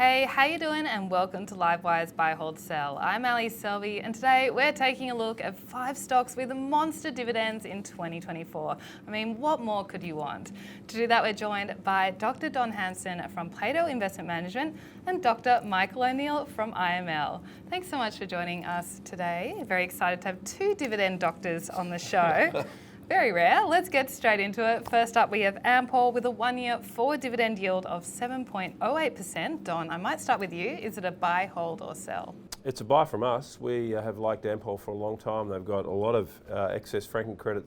Hey, how you doing? And welcome to Livewire's Buy, Hold, Sell. I'm Selby, and today we're taking a look at 5 stocks with monster dividends in 2024. I mean, what more could you want? To do that, we're joined by Dr. Don Hamson from Plato Investment Management and Dr. Michael O'Neill from IML. Thanks so much for joining us today. Very excited to have 2 dividend doctors on the show. Very rare. Let's get straight into it. First up, we have Ampol with a 1-year forward dividend yield of 7.08%. Don, I might start with you. Is it a buy, hold or sell? It's a buy from us. We have liked Ampol for a long time. They've got a lot of excess franking credit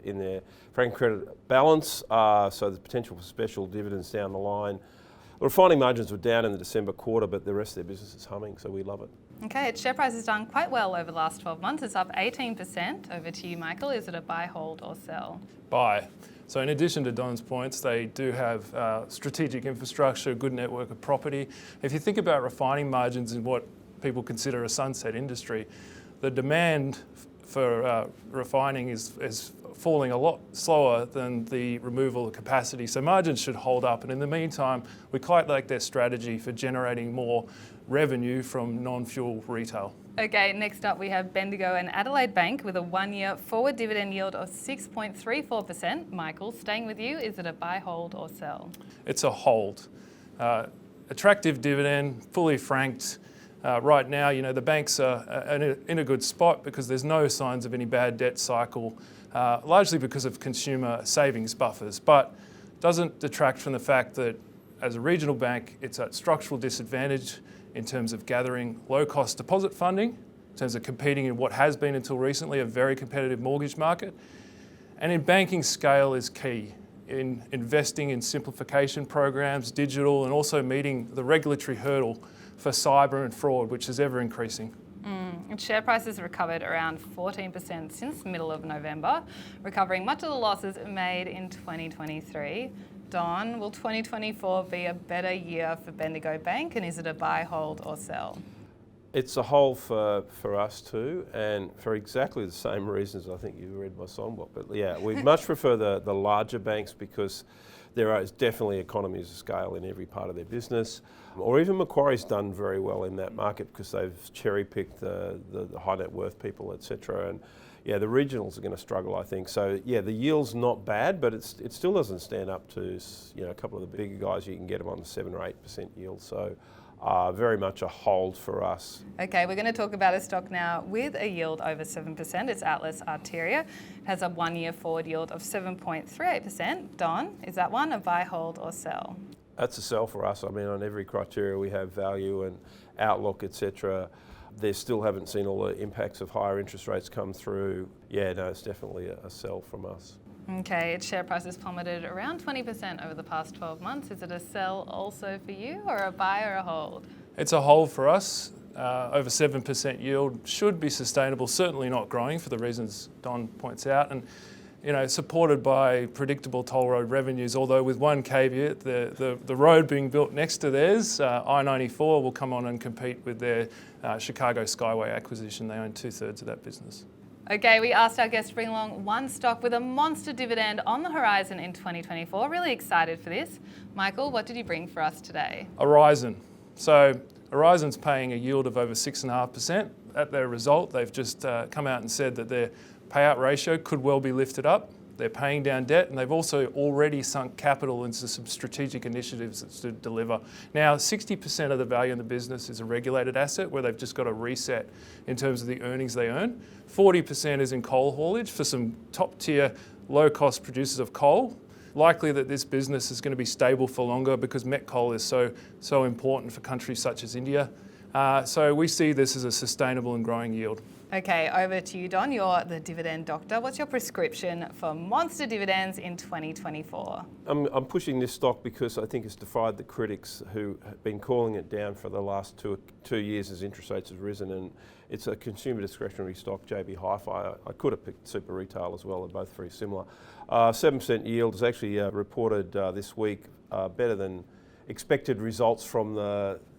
in their franking credit balance, so there's potential for special dividends down the line. The refining margins were down in the December quarter, but the rest of their business is humming, so we love it. Okay, its share price has done quite well over the last 12 months. It's up 18%. Over to you, Michael. Is it a buy, hold or sell? Buy. So in addition to Don's points, they do have strategic infrastructure, a good network of property. If you think about refining margins in what people consider a sunset industry, the demand for refining is falling a lot slower than the removal of capacity. So margins should hold up. And in the meantime, we quite like their strategy for generating more revenue from non-fuel retail. Okay, next up we have Bendigo and Adelaide Bank with a 1-year forward dividend yield of 6.34%. Michael, staying with you, is it a buy, hold or sell? It's a hold. Attractive dividend, fully franked. Right now, the banks are in a good spot because there's no signs of any bad debt cycle, largely because of consumer savings buffers, but doesn't detract from the fact that as a regional bank, it's at structural disadvantage in terms of gathering low-cost deposit funding, in terms of competing in what has been until recently a very competitive mortgage market. And in banking, scale is key in investing in simplification programs, digital, and also meeting the regulatory hurdle for cyber and fraud, which is ever increasing. Its share price has recovered around 14% since the middle of November, recovering much of the losses it made in 2023. Don, will 2024 be a better year for Bendigo Bank, and is it a buy, hold or sell? It's a hold for us too, and for exactly the same reasons. I think you read my songbook, but yeah, we much prefer the larger banks because there is definitely economies of scale in every part of their business. Or even Macquarie's done very well in that market because they've cherry-picked the high net worth people, etc. And yeah, the regionals are going to struggle, I think. So yeah, the yield's not bad, but it still doesn't stand up to a couple of the bigger guys. You can get them on the 7 or 8% yield. So very much a hold for us. Okay, we're going to talk about a stock now with a yield over 7%. It's Atlas Arteria. It has a 1-year forward yield of 7.38%. Don, is that one a buy, hold or sell? That's a sell for us. I mean, on every criteria we have value and outlook, etc. They still haven't seen all the impacts of higher interest rates come through. Yeah, no, it's definitely a sell from us. Okay, its share price has plummeted around 20% over the past 12 months. Is it a sell also for you, or a buy or a hold? It's a hold for us. Over 7% yield should be sustainable, certainly not growing for the reasons Don points out, and supported by predictable toll road revenues, although with one caveat, the road being built next to theirs, I-94, will come on and compete with their Chicago Skyway acquisition. They own 2/3 of that business. Okay, we asked our guests to bring along one stock with a monster dividend on the horizon in 2024. Really excited for this. Michael, what did you bring for us today? Horizon. So Horizon's paying a yield of over 6.5%. At their result, they've just come out and said that their payout ratio could well be lifted up. They're paying down debt, and they've also already sunk capital into some strategic initiatives to deliver. Now, 60% of the value in the business is a regulated asset where they've just got a reset in terms of the earnings they earn. 40% is in coal haulage for some top-tier, low-cost producers of coal. Likely that this business is going to be stable for longer because met coal is so important for countries such as India. So we see this as a sustainable and growing yield. Okay, over to you, Don. You're the dividend doctor. What's your prescription for monster dividends in 2024? I'm pushing this stock because I think it's defied the critics who have been calling it down for the last two years as interest rates have risen, and it's a consumer discretionary stock, JB Hi-Fi. I could have picked Super Retail as well. They're both very similar. 7% yield is actually reported this week, better than expected results from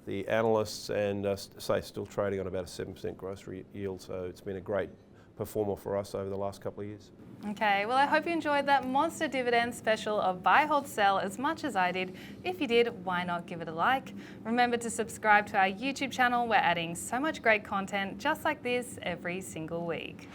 the analysts, and still trading on about a 7% gross yield. So it's been a great performer for us over the last couple of years. Okay, well I hope you enjoyed that monster dividend special of buy, hold, sell as much as I did. If you did, why not give it a like? Remember to subscribe to our YouTube channel. We're adding so much great content just like this every single week.